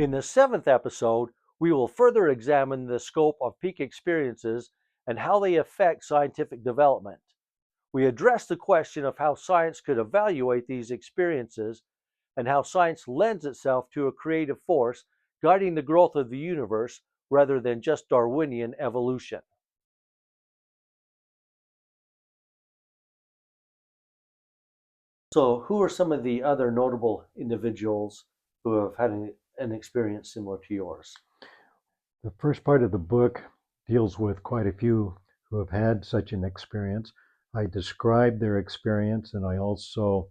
In the seventh episode, we will further examine the scope of peak experiences and how they affect scientific development. We address the question of how science could evaluate these experiences and how science lends itself to a creative force guiding the growth of the universe rather than just Darwinian evolution. So, who are some of the other notable individuals who have had an experience similar to yours? The first part of the book deals with quite a few who have had such an experience. I describe their experience, and I also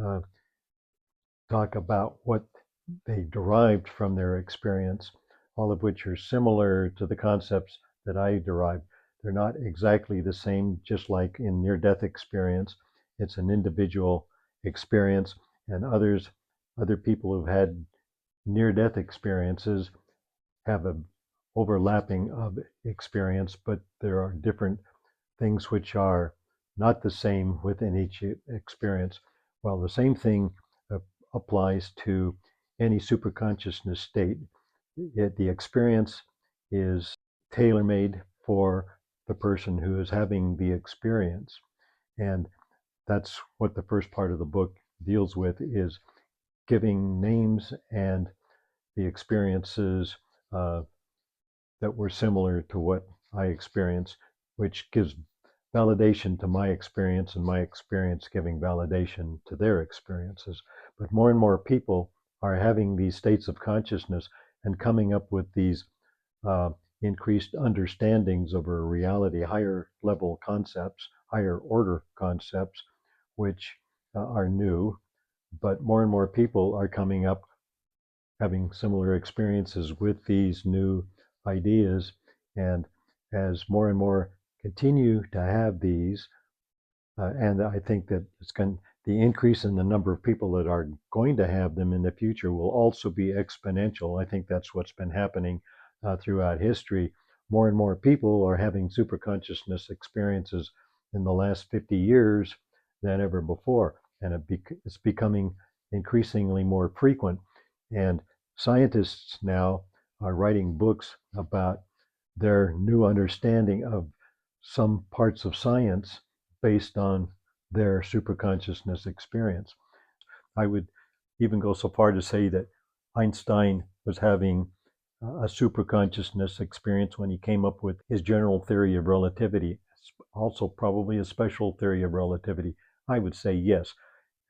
uh, talk about what they derived from their experience, all of which are similar to the concepts that I derived. They're not exactly the same, just like in near-death experience. It's an individual experience, and other people who've had near-death experiences have an overlapping of experience, but there are different things which are not the same within each experience. While the same thing applies to any superconsciousness state, the experience is tailor-made for the person who is having the experience. And that's what the first part of the book deals with, is giving names and the experiences that were similar to what I experienced, which gives validation to my experience and my experience giving validation to their experiences. But more and more people are having these states of consciousness and coming up with these increased understandings of a reality, higher level concepts, higher order concepts, which are new. But more and more people are coming up having similar experiences with these new ideas. And as more and more continue to have these, and I think that the increase in the number of people that are going to have them in the future will also be exponential. I think that's what's been happening throughout history. More and more people are having superconsciousness experiences in the last 50 years than ever before, and it's becoming increasingly more frequent. And scientists now are writing books about their new understanding of some parts of science based on their superconsciousness experience. I would even go so far to say that Einstein was having a superconsciousness experience when he came up with his general theory of relativity, also probably a special theory of relativity. I would say yes.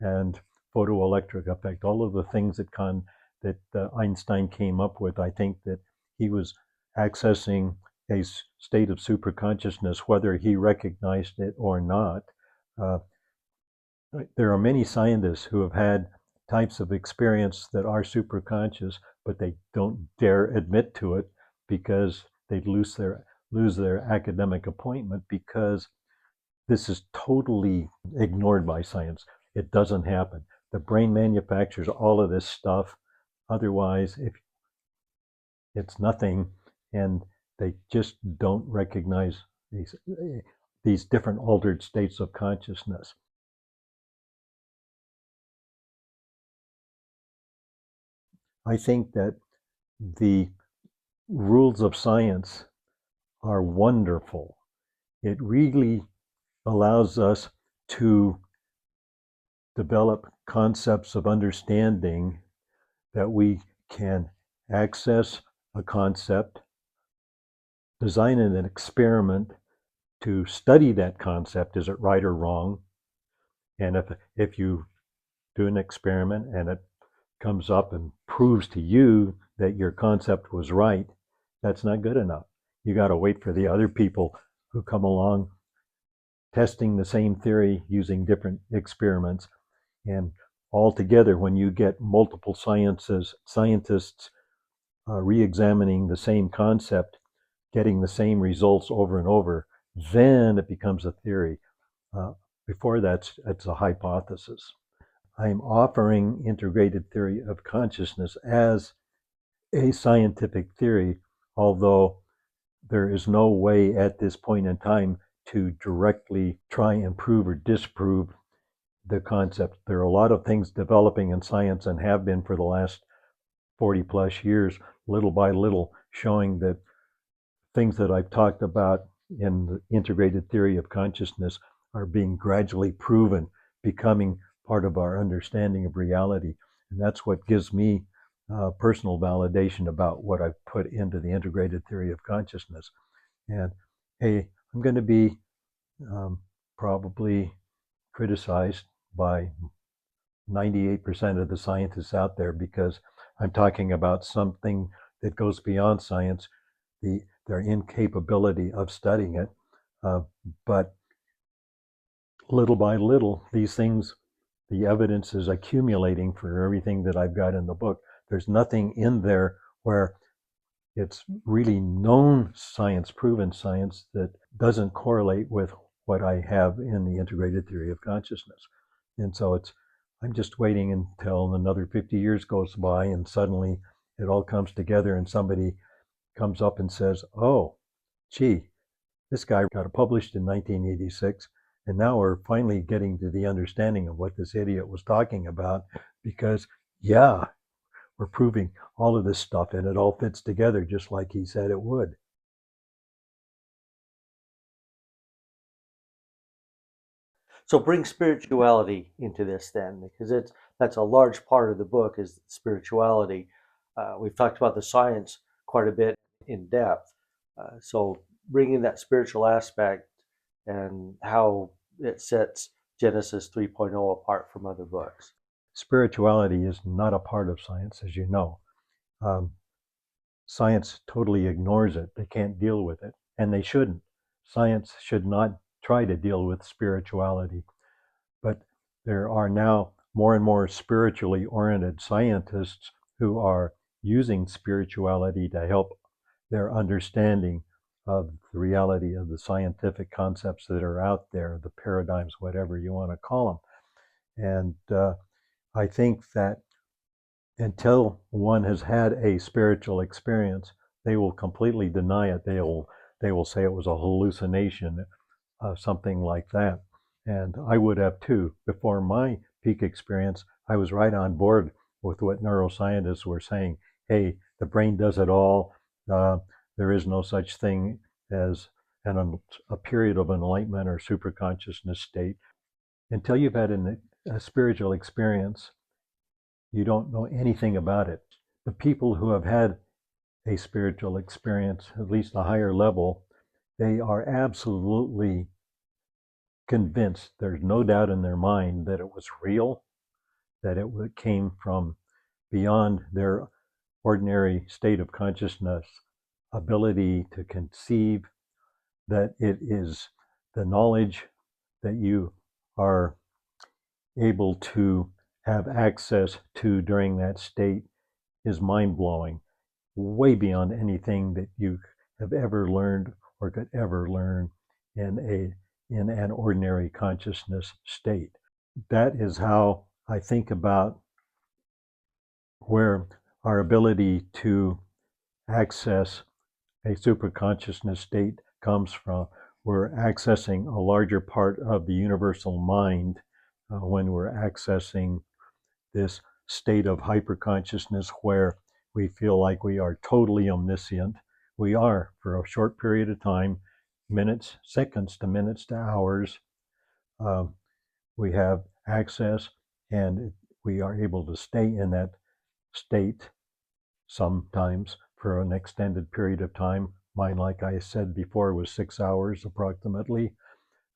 And photoelectric effect, all of the things that Einstein came up with, I think that he was accessing a state of superconsciousness, whether he recognized it or not. Uh, there are many scientists who have had types of experience that are superconscious, but they don't dare admit to it because they'd lose their academic appointment, because this is totally ignored by science. It doesn't happen. The brain manufactures all of this stuff. Otherwise, if it's nothing, and they just don't recognize these different altered states of consciousness. I think that the rules of science are wonderful. It really allows us to develop concepts of understanding that we can access a concept, design an experiment to study that concept. Is it right or wrong? And if you do an experiment and it comes up and proves to you that your concept was right, that's not good enough. You got to wait for the other people who come along testing the same theory using different experiments. And altogether, when you get multiple scientists re-examining the same concept, getting the same results over and over, then it becomes a theory. Before that, it's a hypothesis. I'm offering integrated theory of consciousness as a scientific theory, although there is no way at this point in time to directly try and prove or disprove the concept. There are a lot of things developing in science and have been for the last 40 plus years, little by little, showing that things that I've talked about in the integrated theory of consciousness are being gradually proven, becoming part of our understanding of reality. And that's what gives me personal validation about what I've put into the integrated theory of consciousness. And hey, I'm going to be probably criticized by 98% of the scientists out there because I'm talking about something that goes beyond science, their incapability of studying it. But little by little, these things, the evidence is accumulating for everything that I've got in the book. There's nothing in there where it's really known science, proven science, that doesn't correlate with what I have in the integrated theory of consciousness. And so I'm just waiting until another 50 years goes by and suddenly it all comes together and somebody comes up and says, oh, gee, this guy got it published in 1986, and now we're finally getting to the understanding of what this idiot was talking about because, yeah, we're proving all of this stuff and it all fits together just like he said it would. So bring spirituality into this then, because that's a large part of the book is spirituality. We've talked about the science quite a bit in depth. So bringing that spiritual aspect and how it sets Genesis 3.0 apart from other books. Spirituality is not a part of science, as you know. Science totally ignores it. They can't deal with it, and they shouldn't. Science should not try to deal with spirituality. But there are now more and more spiritually oriented scientists who are using spirituality to help their understanding of the reality of the scientific concepts that are out there, the paradigms, whatever you want to call them. And I think that until one has had a spiritual experience, they will completely deny it. They will say it was a hallucination, something like that. And I would have too. Before my peak experience, I was right on board with what neuroscientists were saying. Hey, the brain does it all. There is no such thing as a period of enlightenment or superconsciousness state. Until you've had a spiritual experience, you don't know anything about it. The people who have had a spiritual experience, at least a higher level, they are absolutely convinced, there's no doubt in their mind that it was real, that it came from beyond their ordinary state of consciousness ability to conceive, that it is the knowledge that you are able to have access to during that state is mind-blowing, way beyond anything that you have ever learned or could ever learn in an ordinary consciousness state. That is how I think about where our ability to access a superconsciousness state comes from. We're accessing a larger part of the universal mind when we're accessing this state of hyperconsciousness where we feel like we are totally omniscient. We are for a short period of time, minutes, seconds to minutes to hours. We have access and we are able to stay in that state sometimes for an extended period of time. Mine, like I said before, was 6 hours approximately.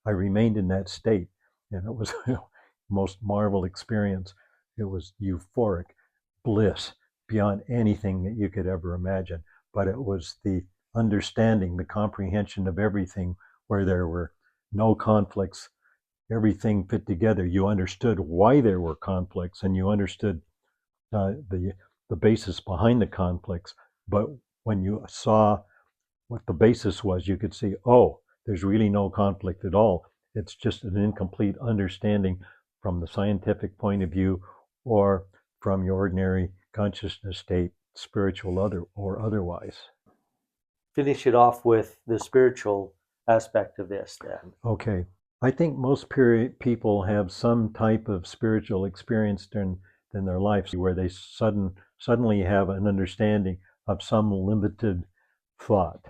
I remained in that state and it was the most marvelous experience. It was euphoric bliss beyond anything that you could ever imagine. But it was the understanding, the comprehension of everything where there were no conflicts. Everything fit together. You understood why there were conflicts and you understood the basis behind the conflicts. But when you saw what the basis was, you could see, oh, there's really no conflict at all. It's just an incomplete understanding from the scientific point of view or from your ordinary consciousness state, spiritual or otherwise. Finish it off with the spiritual aspect of this then. Okay. I think most people have some type of spiritual experience during in their life where they suddenly have an understanding of some limited thought,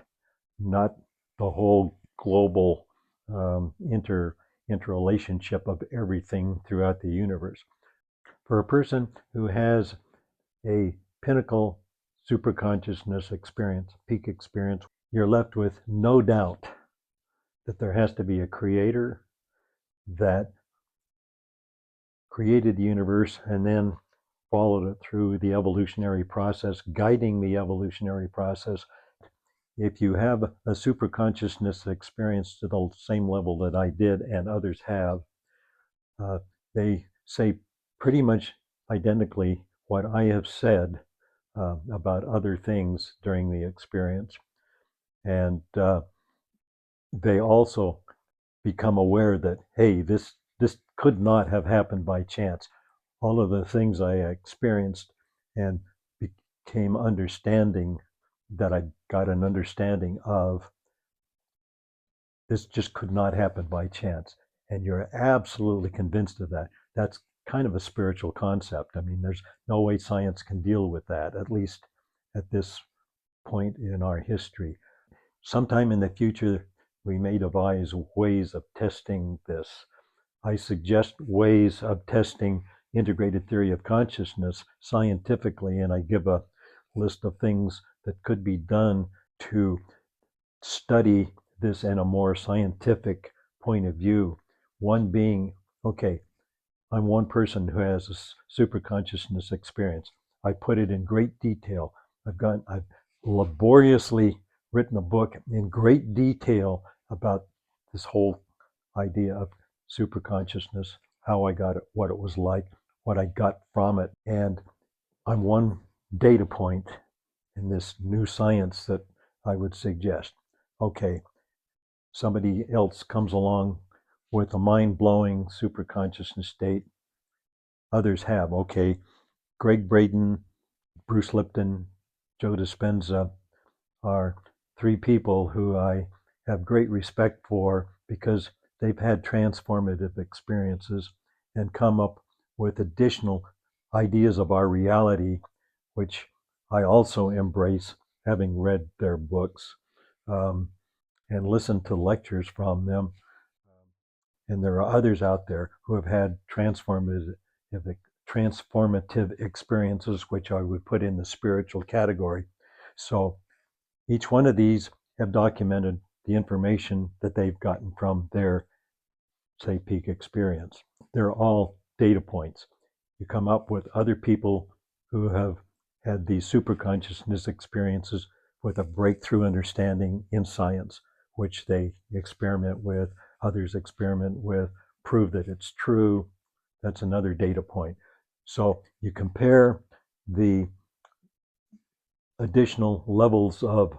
not the whole global interrelationship of everything throughout the universe. For a person who has a pinnacle superconsciousness experience, peak experience, you're left with no doubt that there has to be a creator that created the universe and then followed it through the evolutionary process, guiding the evolutionary process. If you have a superconsciousness experience to the same level that I did and others have, they say pretty much identically what I have said about other things during the experience. And they also become aware that, hey, this could not have happened by chance. All of the things I experienced and became understanding, that I got an understanding of, this just could not happen by chance. And you're absolutely convinced of that. That's kind of a spiritual concept. I mean, there's no way science can deal with that, at least at this point in our history. Sometime in the future, we may devise ways of testing this. I suggest ways of testing integrated theory of consciousness scientifically, and I give a list of things that could be done to study this in a more scientific point of view. One being, okay, I'm one person who has a superconsciousness experience. I put it in great detail. I've laboriously written a book in great detail about this whole idea of superconsciousness, how I got it, what it was like, what I got from it. And I'm one data point in this new science that I would suggest. Okay, somebody else comes along with a mind-blowing superconsciousness state. Others have. Okay, Greg Braden, Bruce Lipton, Joe Dispenza are three people who I have great respect for because they've had transformative experiences and come up with additional ideas of our reality, which I also embrace, having read their books and listened to lectures from them. And there are others out there who have had transformative experiences, which I would put in the spiritual category. So each one of these have documented the information that they've gotten from their, say, peak experience. They're all data points. You come up with other people who have had these superconsciousness experiences with a breakthrough understanding in science, which they experiment with, others experiment with, prove that it's true. That's another data point. So you compare the additional levels of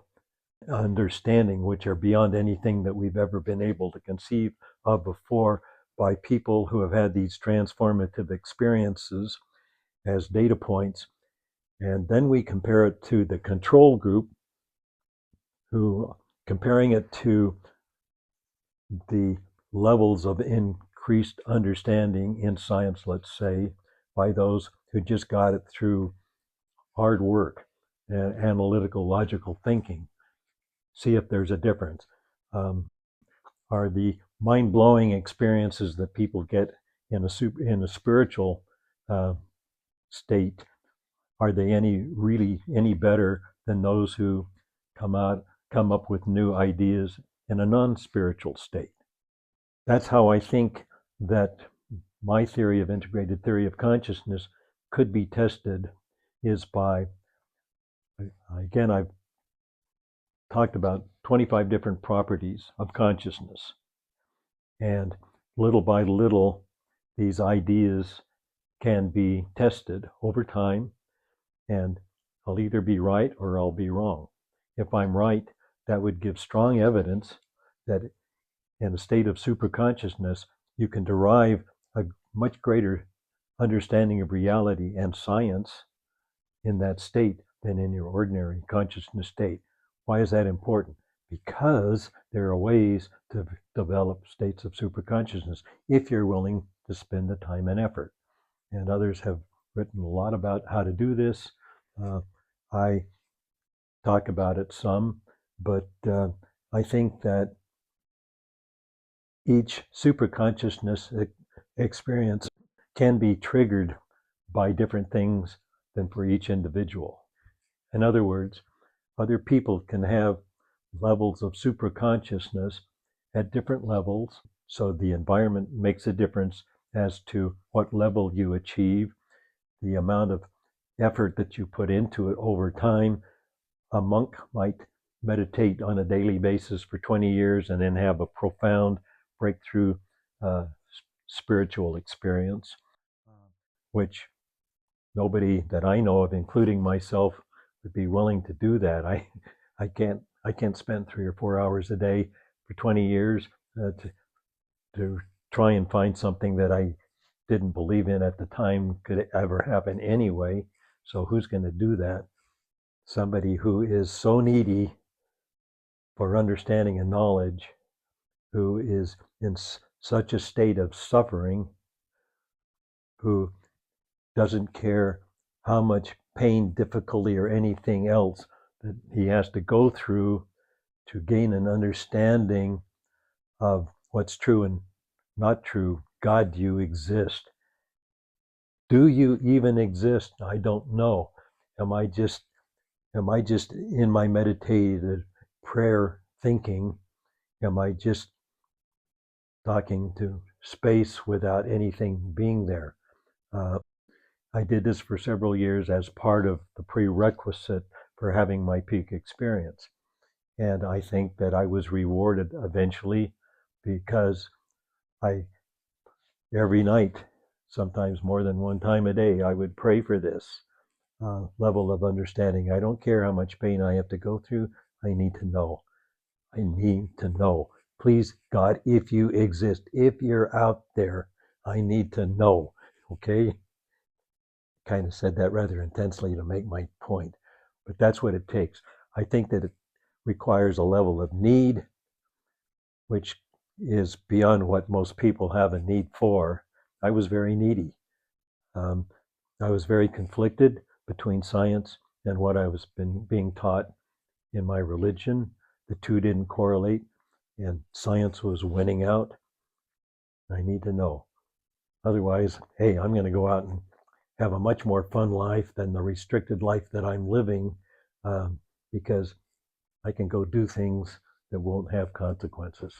understanding, which are beyond anything that we've ever been able to conceive of before, by people who have had these transformative experiences as data points. And then we compare it to the control group, who, comparing it to the levels of increased understanding in science, let's say, by those who just got it through hard work and analytical, logical thinking. See if there's a difference. Are the mind-blowing experiences that people get in a spiritual state, are they any better than those who come up with new ideas in a non-spiritual state? That's how I think that my theory of integrated theory of consciousness could be tested, is by, again, I've talked about 25 different properties of consciousness. And little by little, these ideas can be tested over time, and I'll either be right or I'll be wrong. If I'm right, that would give strong evidence that in a state of superconsciousness, you can derive a much greater understanding of reality and science in that state than in your ordinary consciousness state. Why is that important? Because there are ways to develop states of superconsciousness if you're willing to spend the time and effort. And others have written a lot about how to do this. I talk about it some, but I think that each superconsciousness experience can be triggered by different things than for each individual. In other words, other people can have levels of superconsciousness at different levels, so the environment makes a difference as to what level you achieve, the amount of effort that you put into it over time. A monk might meditate on a daily basis for 20 years and then have a profound breakthrough uh, spiritual experience, which nobody that I know of, including myself, would be willing to do that. I can't spend 3 or 4 hours a day for 20 years to try and find something that I didn't believe in at the time could ever happen anyway. So who's going to do that? Somebody who is so needy for understanding and knowledge, who is in such a state of suffering, who doesn't care how much pain, difficulty, or anything else that he has to go through to gain an understanding of what's true and not true. God, you exist. Do you even exist? I don't know. Am I just in my meditative prayer thinking? Am I just talking to space without anything being there? I did this for several years as part of the prerequisite for having my peak experience. And I think that I was rewarded eventually because I, every night, sometimes more than one time a day, I would pray for this level of understanding. I don't care how much pain I have to go through. I need to know. I need to know. Please, God, if you exist, if you're out there, I need to know. Okay? Kind of said that rather intensely to make my point, but that's what it takes. I think that it requires a level of need, which is beyond what most people have a need for. I was very needy. Um, I was very conflicted between science and what I was being taught in my religion. The two didn't correlate, and science was winning out. I need to know. Otherwise, hey, I'm going to go out and have a much more fun life than the restricted life that I'm living, because I can go do things that won't have consequences.